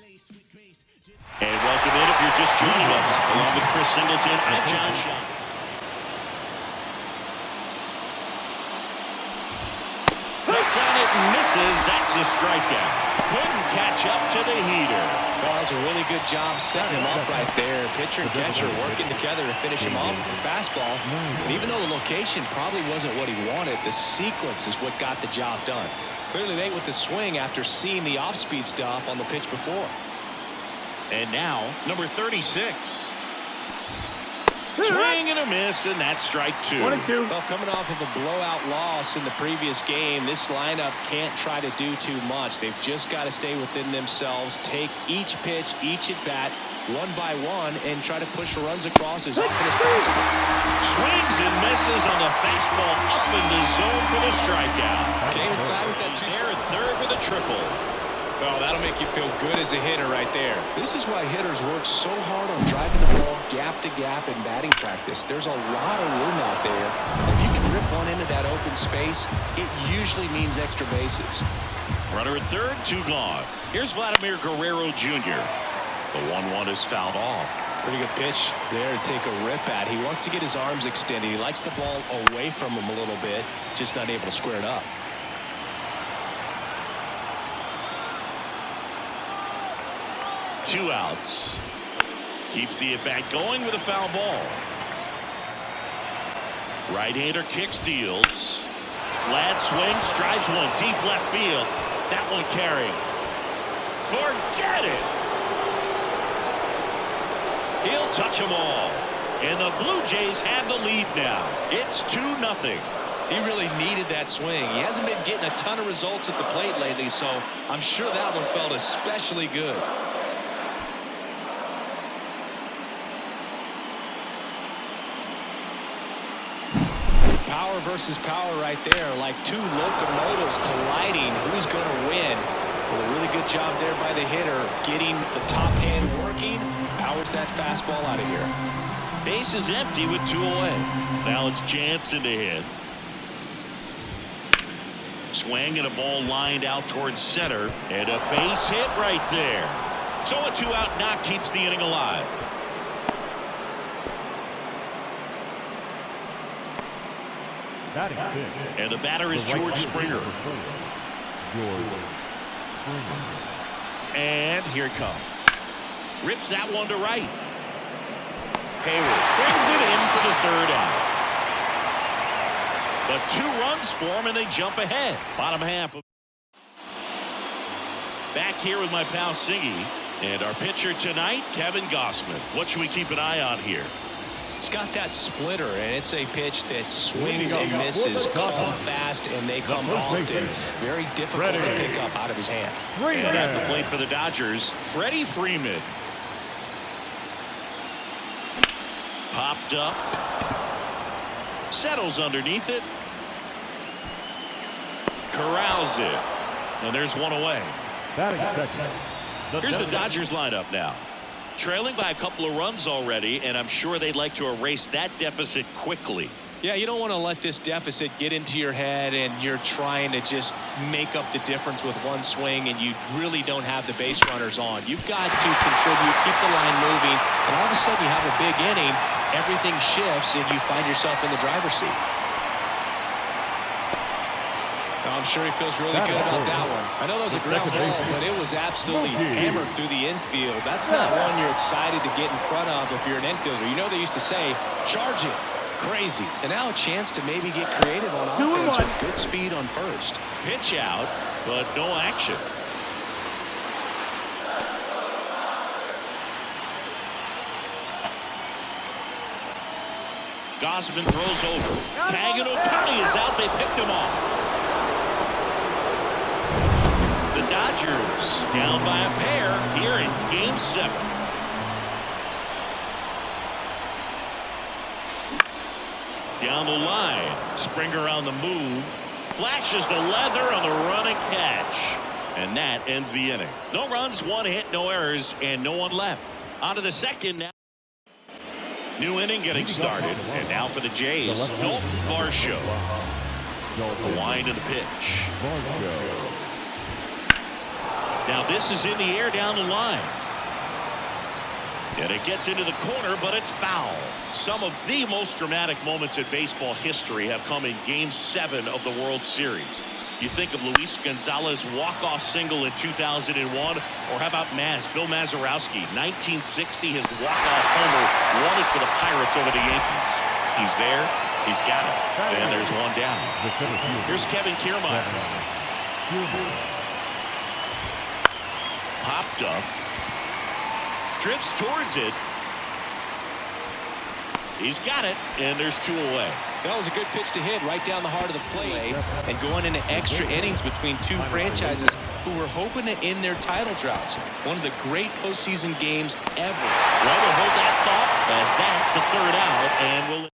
And welcome in if you're just joining us. Along with Chris Singleton, I'm John Shaw. Hits on it and misses. That's a strikeout. Couldn't catch up to the heater. Well, that was a really good job setting him up right there. Pitcher and catcher working together to finish him off with a fastball. But even though the location probably wasn't what he wanted, the sequence is what got the job done. Clearly late with the swing after seeing the off-speed stuff on the pitch before. And now, number 36. Swing and a miss, and that's strike two. Well, coming off of a blowout loss in the previous game, this lineup can't try to do too much. They've just got to stay within themselves, take each pitch, each at bat, one by one, and try to push runs across as often as possible. Swings and misses on the fastball up in the zone for the strikeout. Came inside with that there at third with a triple. Oh, that'll make you feel good as a hitter right there. This is why hitters work so hard on driving the ball gap to gap in batting practice. There's a lot of room out there. If you can rip one into that open space, it usually means extra bases. Runner at third, two gone. Here's Vladimir Guerrero Jr. The 1-1 is fouled off. Pretty good pitch there to take a rip at. He wants to get his arms extended. He likes the ball away from him a little bit, just not able to square it up. Two outs. Keeps the at-bat going with a foul ball. Right-hander kicks, deals. Glad swings, drives one deep left field. That one carrying. Forget it. He'll touch them all. And the Blue Jays have the lead now. It's 2-0. He really needed that swing. He hasn't been getting a ton of results at the plate lately, so I'm sure that one felt especially good. Power versus power right there, like two locomotives colliding. Who's going to win? Well, a really good job there by the hitter, getting the top hand working. Powers that fastball out of here. Base is empty with 2 away. Now it's Jansen to hit. Swing and a ball lined out towards center, and a base hit right there. So a 2-out knock keeps the inning alive. And the batter is George Springer. And here it comes. Rips that one to right. Hayward brings it in for the 3rd out. But 2 runs for him, and they jump ahead. Bottom half. Back here with my pal Singy. And our pitcher tonight, Kevin Gausman. What should we keep an eye on here? It's got that splitter, and it's a pitch that swings and misses, come fast, and they come often. Very difficult to pick up out of his hand. And at the plate for the Dodgers, Freddie Freeman. Popped up. Settles underneath it. Corrals it. And there's one away. Here's the Dodgers lineup now. Trailing by a couple of runs already, and I'm sure they'd like to erase that deficit quickly. Yeah, you don't want to let this deficit get into your head and you're trying to just make up the difference with one swing and you really don't have the base runners on. You've got to contribute, keep the line moving, and all of a sudden you have a big inning, everything shifts, and you find yourself in the driver's seat. I'm sure he feels really good about that one. I know that was a ground ball, but it was absolutely hammered through the infield. That's not one you're excited to get in front of if you're an infielder. You know they used to say, charge it. Crazy. And now a chance to maybe get creative on offense with good speed on first. Pitch out, but no action. Gausman throws over. Tag and Ohtani is out. They picked him off. The Dodgers down by a pair here in Game 7. Down the line. Springer on the move. Flashes the leather on the running catch. And that ends the inning. No runs, 1 hit, no errors, and no one left. On to the second now. New inning getting started. And now for the Jays, Dalton Varsho. The wind of the pitch. Now this is in the air down the line. And it gets into the corner, but it's foul. Some of the most dramatic moments in baseball history have come in Game 7 of the World Series. You think of Luis Gonzalez's walk-off single in 2001, or how about Bill Mazeroski, 1960, his walk-off homer won it for the Pirates over the Yankees. He's there, he's got it, and there's one down. Here's Kevin Kiermaier. Popped up, drifts towards it. He's got it, and there's 2 away. That was a good pitch to hit right down the heart of the plate, and going into extra innings between 2 franchises who were hoping to end their title droughts. One of the great postseason games ever. Well, we'll hold that thought as that's the 3rd out, and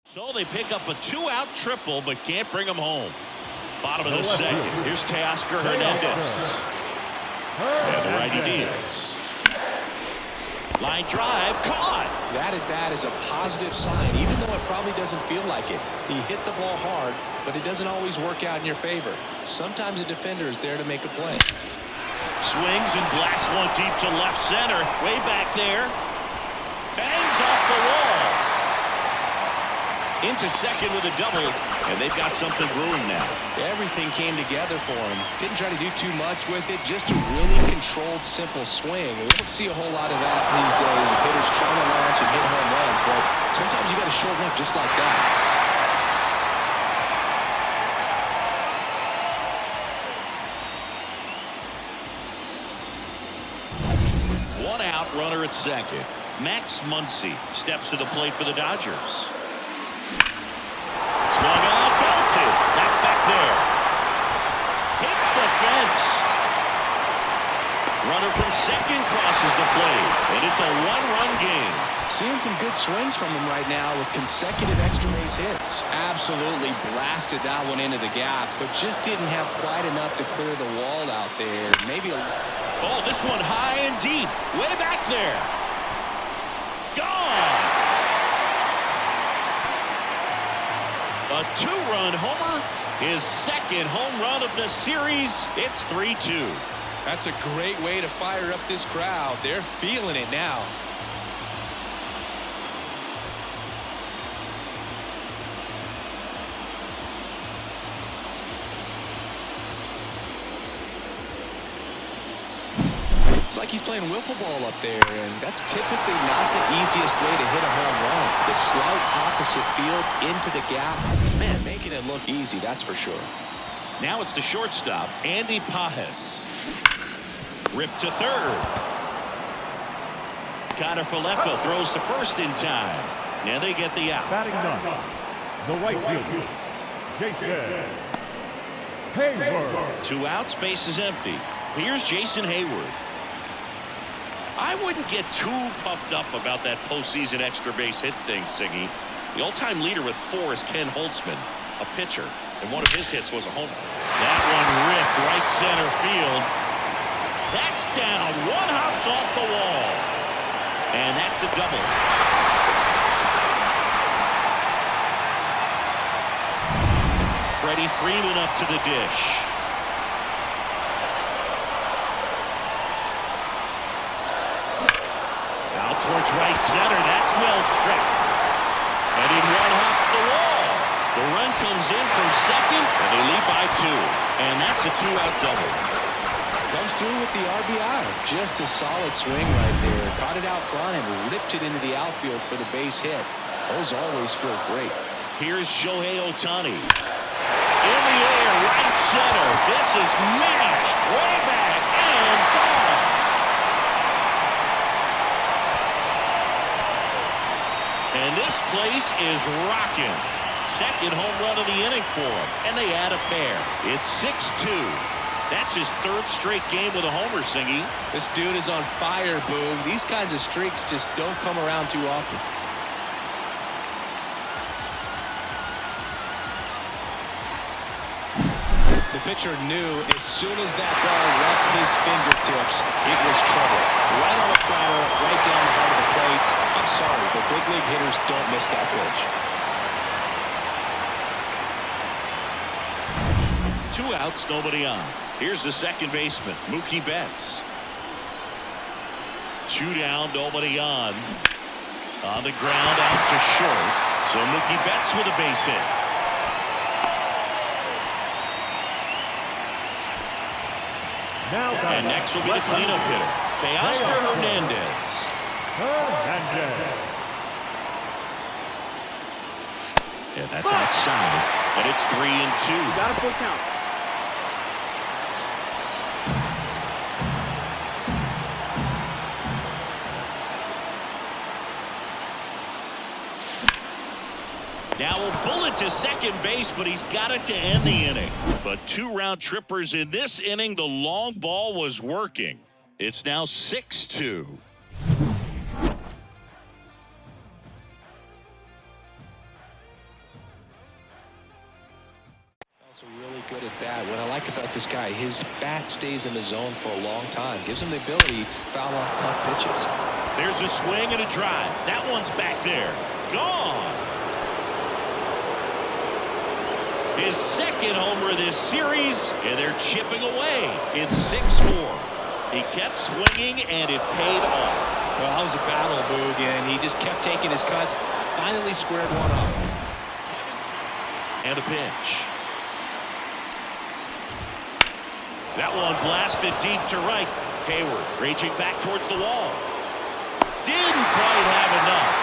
so they pick up a 2-out triple, but can't bring them home. Bottom of the 2nd. Here's Teoscar Hernandez, and the righty deals. Line drive, caught. That at bat is a positive sign, even though it probably doesn't feel like it. He hit the ball hard, but it doesn't always work out in your favor. Sometimes a defender is there to make a play. Swings and blasts one deep to left center. Way back there. Bangs off the wall. Into second with a double, and they've got something brewing now. Everything came together for him. Didn't try to do too much with it, just a really controlled, simple swing. We don't see a whole lot of that these days with hitters trying to launch and hit home runs, but sometimes you got to shorten up just like that. One out, runner at second. Max Muncy steps to the plate for the Dodgers. Swung on, belted. That's back there. Hits the fence. Runner from second crosses the plate, and it's a 1-run game. Seeing some good swings from him right now with consecutive extra base hits. Absolutely blasted that one into the gap, but just didn't have quite enough to clear the wall out there. Maybe a... Oh, this one high and deep. Way back there. Gone. A 2-run homer. His second home run of the series. It's 3-2. That's a great way to fire up this crowd. They're feeling it now. It's like he's playing wiffle ball up there, and that's typically not the easiest way to hit a home run. To the slight opposite field, into the gap. Man, making it look easy, that's for sure. Now it's the shortstop, Andy Pages. Ripped to third. Connor Falefa throws to first in time. And they get the out. Batting ninth, the right fielder, Jason Heyward. 2 outs, base is empty. Here's Jason Heyward. I wouldn't get too puffed up about that postseason extra base hit thing, Siggy. The all-time leader with 4 is Ken Holtzman, a pitcher, and one of his hits was a homer. That one ripped right center field. That's down. One hops off the wall. And that's a double. Freddie Freeman up to the dish. Out towards right center. That's well struck. And in one hops the wall. The run comes in from second, and they lead by 2. And that's a 2-out double. Comes through with the RBI. Just a solid swing right there. Caught it out front and ripped it into the outfield for the base hit. Those always feel great. Here's Shohei Ohtani. In the air, right center. This is mashed way back and gone. And this place is rocking. Second home run of the inning for him. And they add a pair. It's 6-2. That's his 3rd straight game with a homer, Singy. This dude is on fire, Boog. These kinds of streaks just don't come around too often. The pitcher knew as soon as that ball left his fingertips, it was trouble. Right on the corner, right down the heart of the plate. I'm sorry, but big league hitters don't miss that pitch. 2 outs, nobody on. Here's the second baseman, Mookie Betts. 2 down, nobody on. On the ground, out to short. So Mookie Betts with a base hit. And next will be the cleanup hitter, Teoscar Hernandez. Yeah, that's outside, but it's 3-2. Got a full count. Now a bullet to second base, but he's got it to end the inning. But 2 round trippers in this inning. The long ball was working. It's now 6-2. Also really good at bat. What I like about this guy, his bat stays in the zone for a long time. Gives him the ability to foul off tough pitches. There's a swing and a drive. That one's back there. Gone. His second homer this series, and they're chipping away. It's 6-4. He kept swinging, and it paid off. Well, that was a battle, Boog, and he just kept taking his cuts. Finally squared one off. And a pitch. That one blasted deep to right. Hayward reaching back towards the wall. Didn't quite have enough.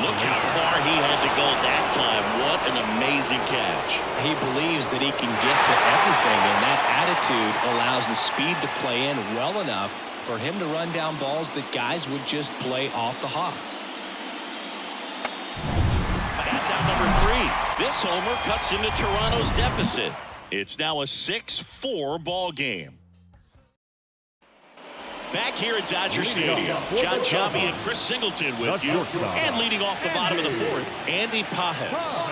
Look how far he had to go that time. What an amazing catch. He believes that he can get to everything, and that attitude allows the speed to play in well enough for him to run down balls that guys would just play off the hop. Pass out number 3. This homer cuts into Toronto's deficit. It's now a 6-4 ball game. Back here at Dodger Stadium, John Giambi and Chris Singleton with you. And leading off the bottom of the 4th, Andy Pages.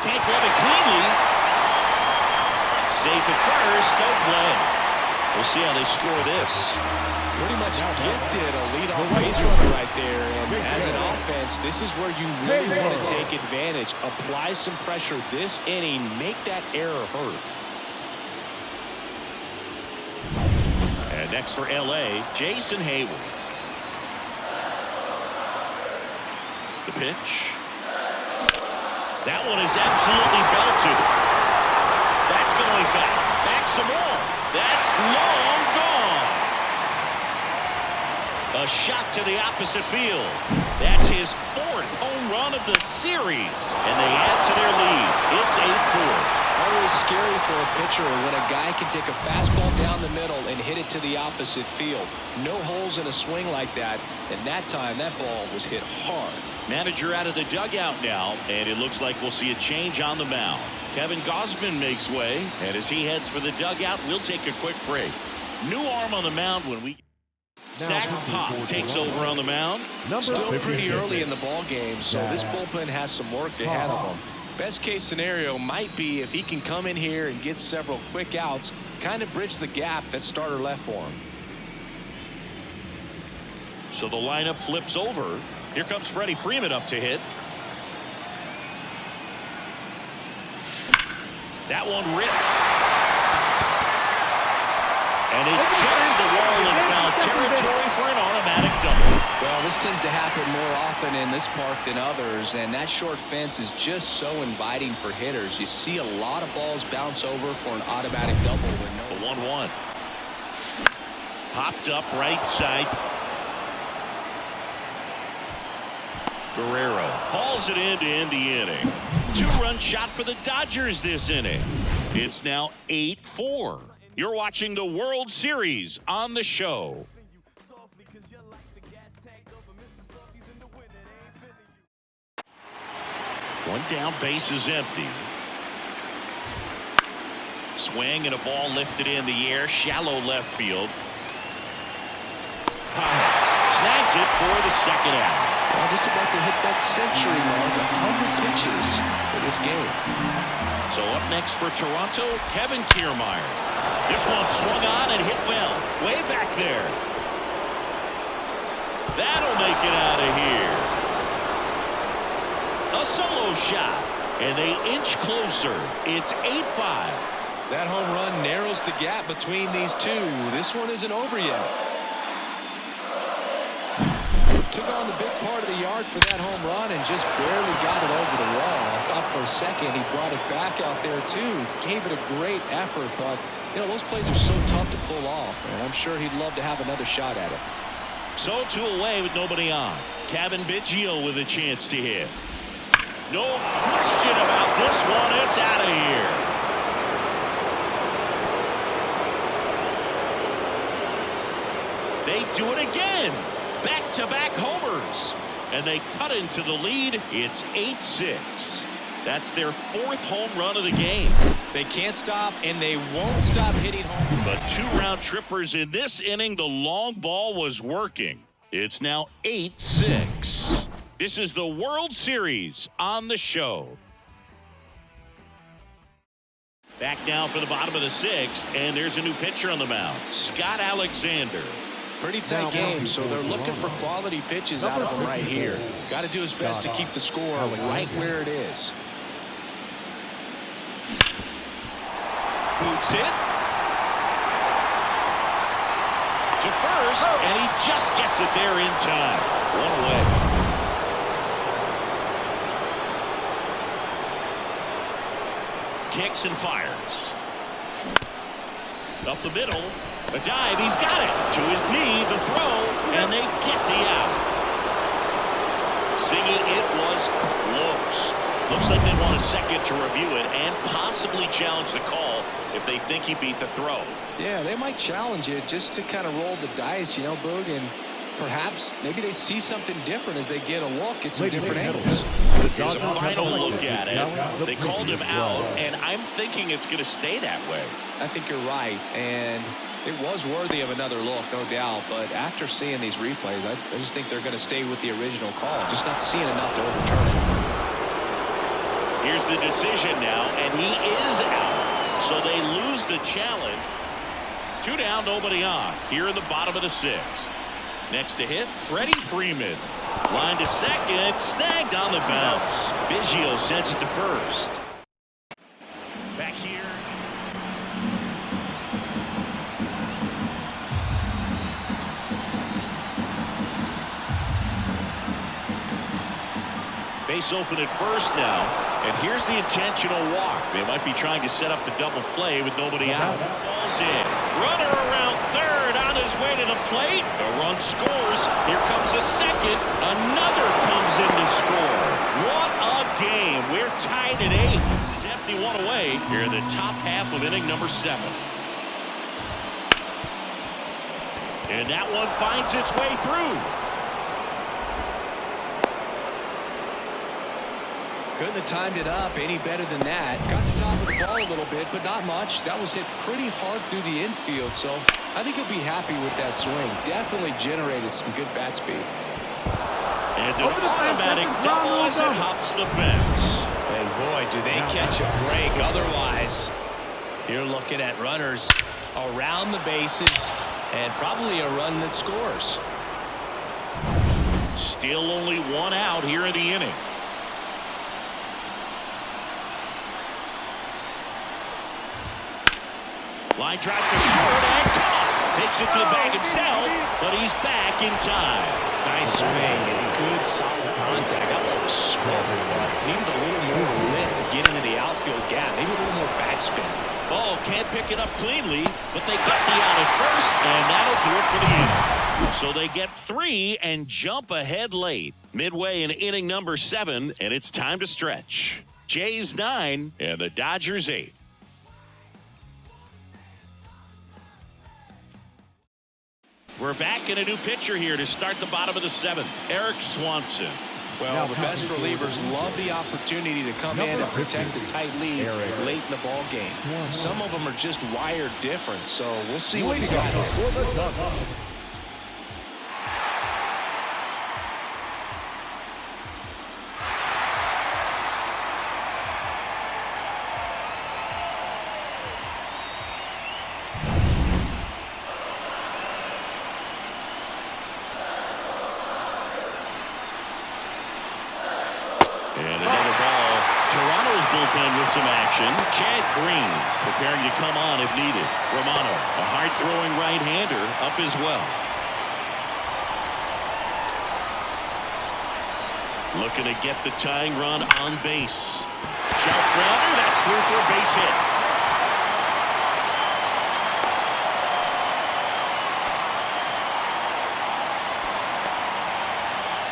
Can't grab it cleanly. Safe at first, no play. We'll see how they score this. Pretty much gifted a leadoff base runner right there. And as an offense, this is where you really want to take advantage. Apply some pressure this inning. Make that error hurt. And next for L.A., Jason Hayward. The pitch. That one is absolutely belted. That's going back. Back some more. That's long gone. A shot to the opposite field. That's his 4th home run of the series. And they add to their lead. It's 8-4. Always scary for a pitcher when a guy can take a fastball down the middle and hit it to the opposite field. No holes in a swing like that. And that time, that ball was hit hard. Manager out of the dugout now, and it looks like we'll see a change on the mound. Kevin Gausman makes way, and as he heads for the dugout, we'll take a quick break. New arm on the mound when we... Zach Pop takes over on the mound. Still pretty early in the ball game, so this bullpen has some work ahead of them. Best case scenario might be if he can come in here and get several quick outs, kind of bridge the gap that starter left for him. So the lineup flips over. Here comes Freddie Freeman up to hit. That one ripped. And it jumps the wall in foul territory for an automatic double. Well, this tends to happen more often in this park than others, and that short fence is just so inviting for hitters. You see a lot of balls bounce over for an automatic double. The 1-1. Popped up right side. Guerrero hauls it in to end the inning. 2-run shot for the Dodgers this inning. It's now 8-4. You're watching the World Series on the show. One down, base is empty. Swing and a ball lifted in the air, shallow left field. Pages snags it for the second out. Well, just about to hit that century mark, 100 pitches for this game. So up next for Toronto, Kevin Kiermaier. This one swung on and hit well. Way back there. That'll make it out of here. A solo shot, and they inch closer. It's 8-5. That home run narrows the gap between these two. This one isn't over yet. Took on the big part of the yard for that home run and just barely got it over the wall. I thought for a second he brought it back out there too. Gave it a great effort, but you know those plays are so tough to pull off, and I'm sure he'd love to have another shot at it. So 2 away with nobody on. Kevin Biggio with a chance to hit. No question about this one. It's out of here. They do it again. Back-to-back homers. And they cut into the lead. It's 8-6. That's their 4th home run of the game. They can't stop, and they won't stop hitting home. The 2 round trippers in this inning. The long ball was working. It's now 8-6. This is the World Series on the show. Back now for the bottom of the 6th, and there's a new pitcher on the mound, Scott Alexander. Pretty tight game, so they're looking for quality pitches out of him right here. Got to do his best to keep the score right where it is. Boots it to first, and he just gets it there in time. 1 away. Kicks and fires. Up the middle. A dive. He's got it. To his knee. The throw. And they get the out. Singing it was close. Looks like they want a second to review it and possibly challenge the call if they think he beat the throw. Yeah, they might challenge it just to kind of roll the dice, you know, Boog, and perhaps maybe they see something different as they get a look at some different angles. Here's a final look at it. They called him out, and I'm thinking it's going to stay that way. I think you're right, and it was worthy of another look, no doubt, but after seeing these replays, I just think they're going to stay with the original call, just not seeing enough to overturn it. Here's the decision now, and he is out. So they lose the challenge. 2 down, nobody on. Here in the bottom of the 6th. Next to hit, Freddie Freeman. Line to second, snagged on the bounce. Biggio sends it to first. Back here. Base open at first now. And here's the intentional walk. They might be trying to set up the double play with nobody out. Ball's in. Runner around third on his way to the plate. The run scores. Here comes a second. Another comes in to score. What a game. We're tied at 8. This is empty, 1 away here in the top half of inning number 7. And that one finds its way through. Couldn't have timed it up any better than that. Got the top of the ball a little bit, but not much. That was hit pretty hard through the infield, so I think he'll be happy with that swing. Definitely generated some good bat speed. And an automatic double as it hops the fence. And boy, do they catch a break. Otherwise, you're looking at runners around the bases and probably a run that scores. Still only 1 out here in the inning. Line drive to short and caught. Takes it to the bag himself, but he's back in time. Nice swing and good solid contact. Got a little smoke, but needed a little more lift to get into the outfield gap. Maybe a little more backspin. Oh, can't pick it up cleanly, but they get the out at first, and that'll do it for the inning. So they get 3 and jump ahead late. Midway in inning number 7, and it's time to stretch. Jays 9 and the Dodgers 8. We're back in a new pitcher here to start the bottom of the 7th. Eric Swanson. Well, the best relievers love the opportunity to come in and protect a tight lead late in the ball game. Some of them are just wired different, so we'll see what he's got here. some action. Chad Green preparing to come on if needed. Romano, a hard-throwing right-hander, up as well. Looking to get the tying run on base. Sharp grounder, that's through for a base hit.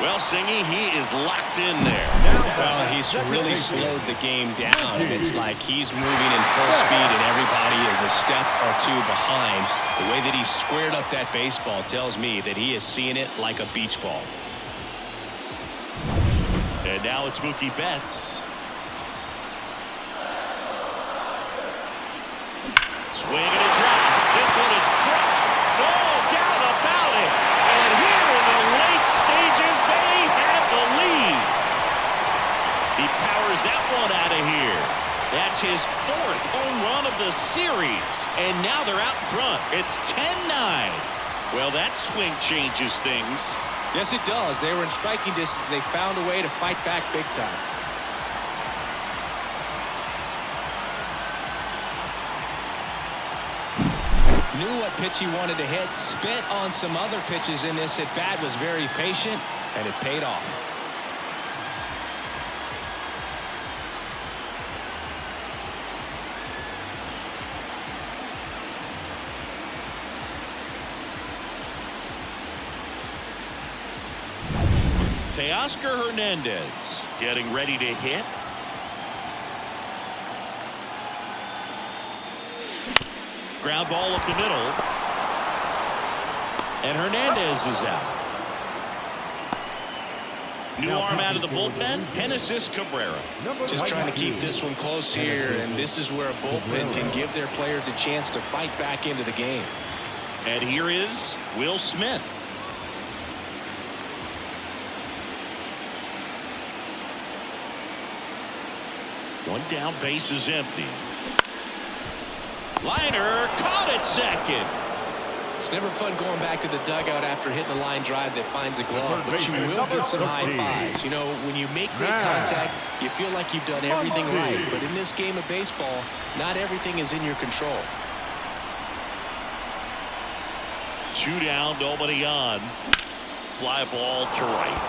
Well, Singy, he is locked in there. Well, he's really slowed the game down. It's like he's moving in full speed and everybody is a step or two behind. The way that he squared up that baseball tells me that he is seeing it like a beach ball. And now it's Mookie Betts. Swing and a drive. This one is crushed. No doubt about it. And here in the late stages, they have the lead. He powers that one out of here. That's his 4th home run of the series. And now they're out in front. It's 10-9. Well, that swing changes things. Yes, it does. They were in striking distance. They found a way to fight back big time. Knew what pitch he wanted to hit. Spit on some other pitches in this at bat. Was very patient, and it paid off. Teoscar Hernandez getting ready to hit. Ground ball up the middle. And Hernandez is out. New arm out of the bullpen, Genesis Cabrera. Just trying to keep this one close here, and this is where a bullpen can give their players a chance to fight back into the game. And here is Will Smith. One down, base is empty. Liner caught at second. It's never fun going back to the dugout after hitting a line drive that finds a glove, but you will get some high fives. You know, when you make great contact, you feel like you've done everything right. But in this game of baseball, not everything is in your control. 2 down, nobody on. Fly ball to right.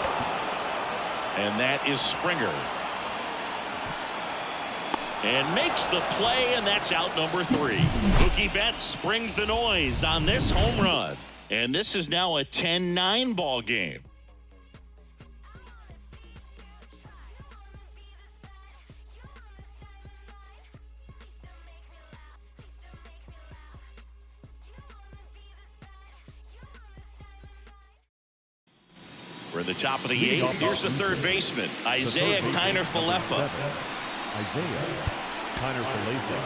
And that is Springer. And makes the play, and that's out number 3. Mookie Betts brings the noise on this home run. And this is now a 10-9 ball game. We're at the top of the 8th. Here's the third baseman, Isaiah Kiner-Falefa. Isaiah Kiner-Falefa.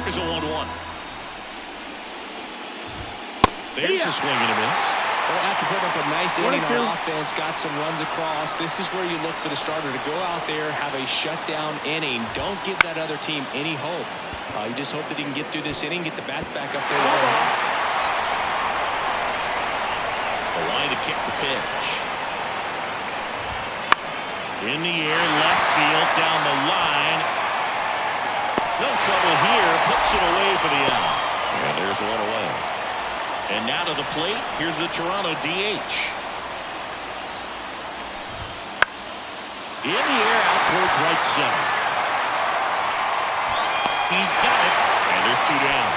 Here's a 1-1. There's a swing and a miss. Well, after putting up a nice inning on offense, got some runs across, this is where you look for the starter to go out there, have a shutdown inning. Don't give that other team any hope. You just hope that he can get through this inning, get the bats back up there. The line to kick the pitch. In the air, left field, down the line. No trouble here, puts it away for the out. And there's one away. And now to the plate, here's the Toronto DH. In the air, out towards right center. He's got it, and there's 2 down.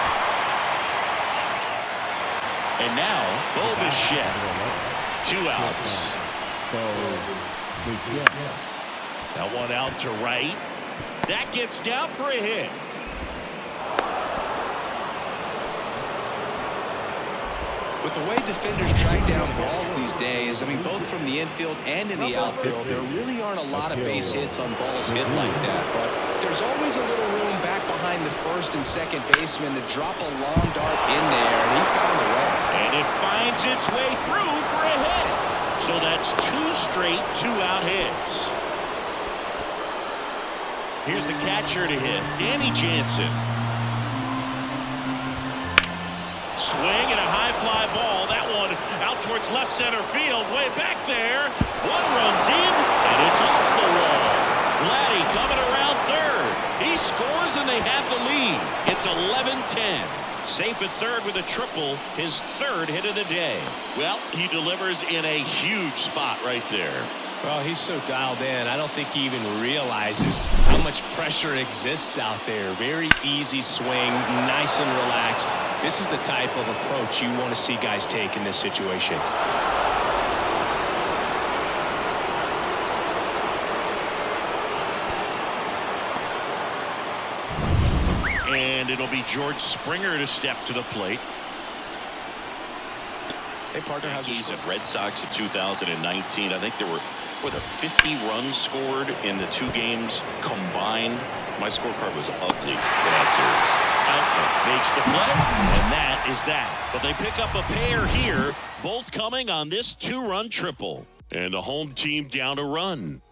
And now, Bo Bichette. 2 outs. That one out to right. That gets down for a hit. With the way defenders track down balls these days, I mean, both from the infield and in the outfield, there really aren't a lot of base hits on balls hit like that. But there's always a little room back behind the first and second baseman to drop a long dart in there, and he found a way. And it finds its way through for a hit. So that's 2 straight 2-out hits. Here's the catcher to hit, Danny Jansen. Swing and a high fly ball. That one out towards left center field. Way back there. One runs in, and it's off the wall. Vladdy coming around third. He scores, and they have the lead. It's 11-10. Safe at third with a triple, his 3rd hit of the day. Well, he delivers in a huge spot right there. Well, he's so dialed in, I don't think he even realizes how much pressure exists out there. Very easy swing, nice and relaxed. This is the type of approach you want to see guys take in this situation. And it'll be George Springer to step to the plate. Hey, partner, how's Yankees and Red Sox in 2019. I think there were 50 runs scored in the 2 games combined. My scorecard was ugly for that series. Outman makes the play, and that is that. But they pick up a pair here, both coming on this 2-run triple. And the home team down a run.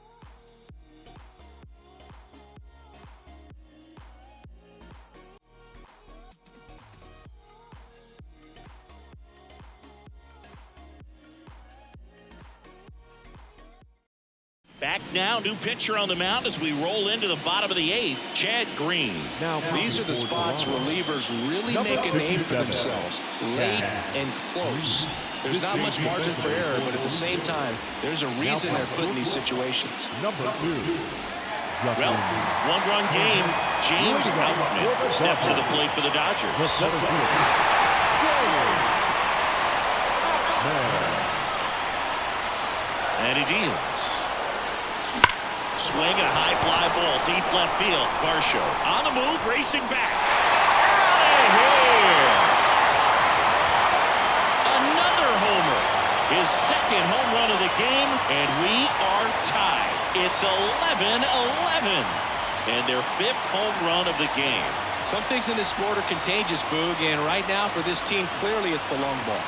Back now, new pitcher on the mound as we roll into the bottom of the 8th, Chad Green. Now, these are the spots relievers really make a name for themselves. Late and close. There's not much margin for error, but at the same time, there's a reason they're put in these situations. Number 2. Well, 1-run game. James Outman steps to the plate for the Dodgers. And he deals. Swing and a high fly ball deep left field. Varsho on the move, racing back. Out of here. Another homer. His 2nd home run of the game, and we are tied. It's 11-11. And their 5th home run of the game. Some things in this sport are contagious, Boog, and right now for this team, clearly it's the long ball.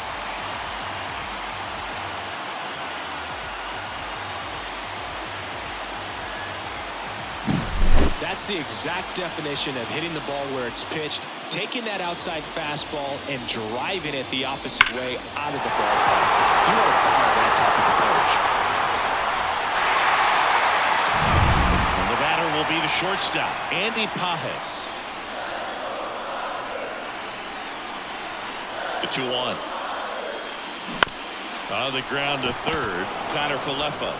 That's the exact definition of hitting the ball where it's pitched, taking that outside fastball and driving it the opposite way out of the ballpark. You want to follow that type of approach. And the batter will be the shortstop, Andy Pages. The 2-1. On the ground to third, Connor Falefa.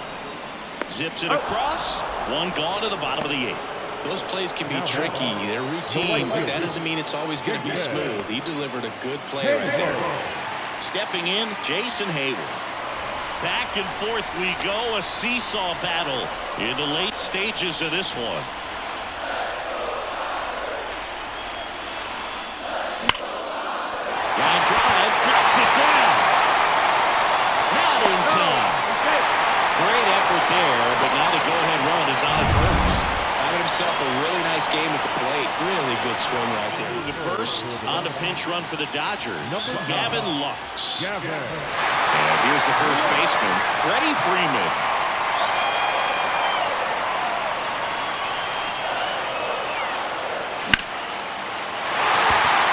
Zips it across. One gone to the bottom of the 8th. Those plays can be tricky. They're routine, but that doesn't mean it's always going to be smooth. He delivered a good play right there. Stepping in, Jason Hayward. Back and forth we go, a seesaw battle in the late stages of this one. Line drive, knocks it down. Not in time. Great effort there, but now the go-ahead run is on first. Having himself a really nice game at the plate. Really good swing right there. The first on the pinch run for the Dodgers, Gavin Lux. And here's the first baseman, Freddie Freeman.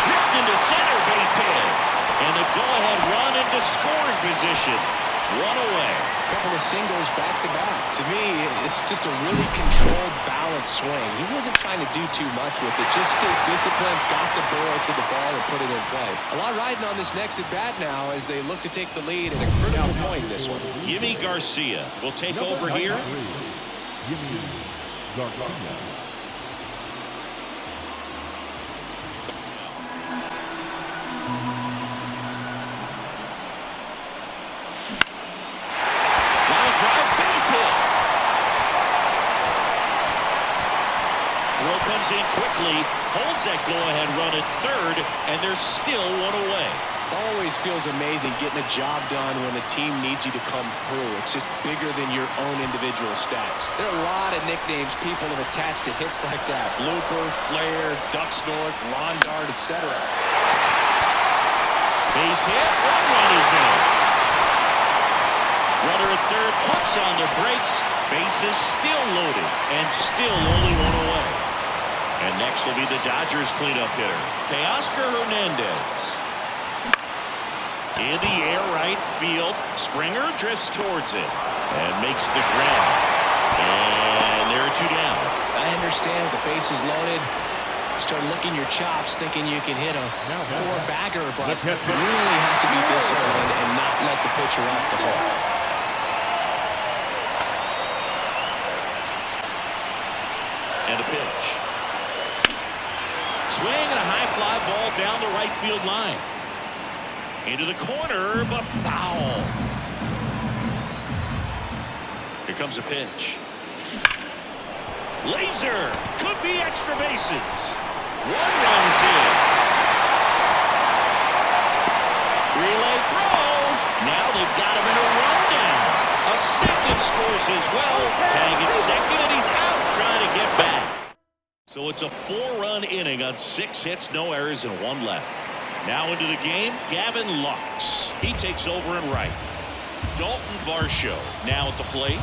Ripped into center, base hit. And the go-ahead run into scoring position. One away. A couple of singles back-to-back. To me, it's just a really controlled, balanced swing. He wasn't trying to do too much with it. Just stayed disciplined, got the barrel to the ball, and put it in play. A lot riding on this next at-bat now as they look to take the lead at a critical point in this one. Yimi Garcia will take over here. Yimi Garcia. comes in quickly, holds that go-ahead run at third, and there's still one away. Always feels amazing getting a job done when the team needs you to come through. It's just bigger than your own individual stats. There are a lot of nicknames people have attached to hits like that. Blooper, flare, duck snort, lawn dart, etc. Base hit, one run is in. Runner at third pumps on the brakes. Bases still loaded and still only one away. And next will be the Dodgers cleanup hitter, Teoscar Hernandez. In the air right field. Springer drifts towards it and makes the grab. And there are two down. I understand the base is loaded. Start licking your chops thinking you can hit a four-bagger, but you really have to be disciplined and not let the pitcher off the hook. And a pitch. Swing and a high fly ball down the right field line. Into the corner, but foul. Here comes a pitch. Laser. Could be extra bases. One run's in. Relay throw. Now they've got him in a rundown. A second scores as well. Tag at second, and he's out trying to get back. So it's a 4-run inning on 6 hits, no errors, and 1 left. Now into the game, Gavin Lux. He takes over in right. Dalton Varsho now at the plate.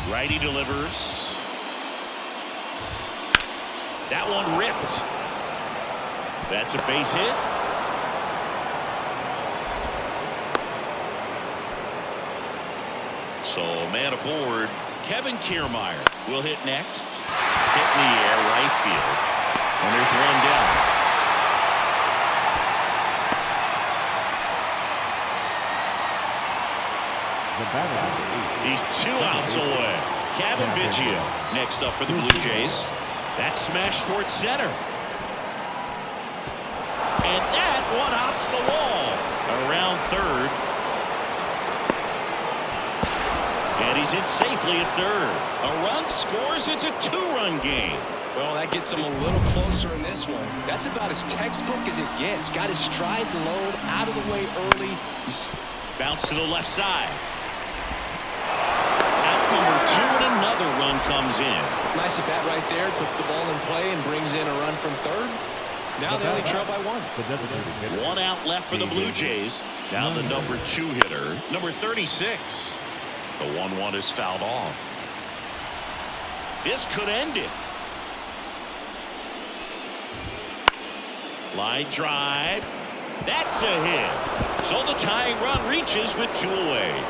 Righty delivers. That one ripped. That's a base hit. So man aboard, Kevin Kiermaier will hit next. Hit in the air, right field. And there's one down. He's 2 outs away. Kevin Biggio next up for the Blue Jays. That smash towards center. And that one hops the wall. Around third. And he's in safely at third. A run scores. It's a 2-run game. Well, that gets him a little closer in this one. That's about as textbook as it gets. Got his stride and load out of the way early. Bounce to the left side. Number 2, and another run comes in. Nice at bat right there. Puts the ball in play and brings in a run from third. Now they only trail by 1. 1 out left for the Blue Jays. Now the number 2 hitter, number 36. The 1-1 is fouled off. This could end it. Line drive. That's a hit. So the tying run reaches with 2 away.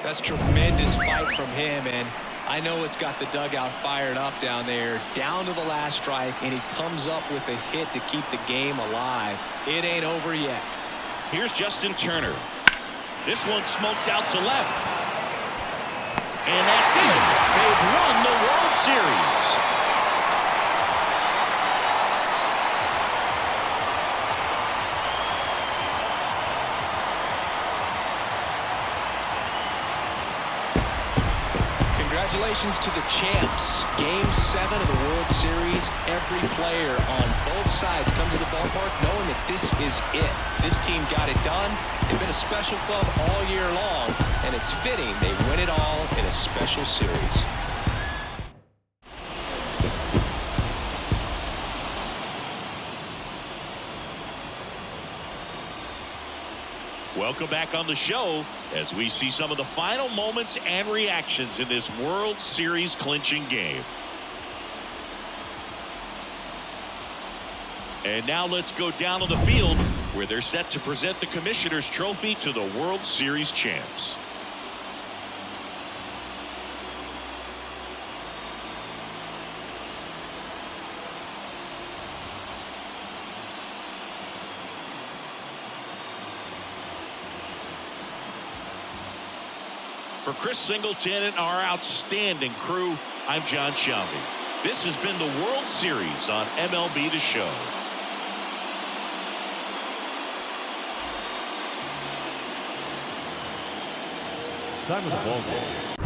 That's tremendous fight from him, and I know it's got the dugout fired up down there, down to the last strike, and he comes up with a hit to keep the game alive. It ain't over yet. Here's Justin Turner. This one smoked out to left. And that's it. They've won the World Series. Congratulations to the champs. Game 7 of the World Series. Every player on both sides comes to the ballpark knowing that this is it. This team got it done. They've been a special club all year long, and it's fitting they win it all in a special series. Welcome back on the show as we see some of the final moments and reactions in this World Series clinching game. And now let's go down on the field where they're set to present the Commissioner's Trophy to the World Series champs. For Chris Singleton and our outstanding crew, I'm John Shelby. This has been the World Series on MLB The Show. time of the ball game.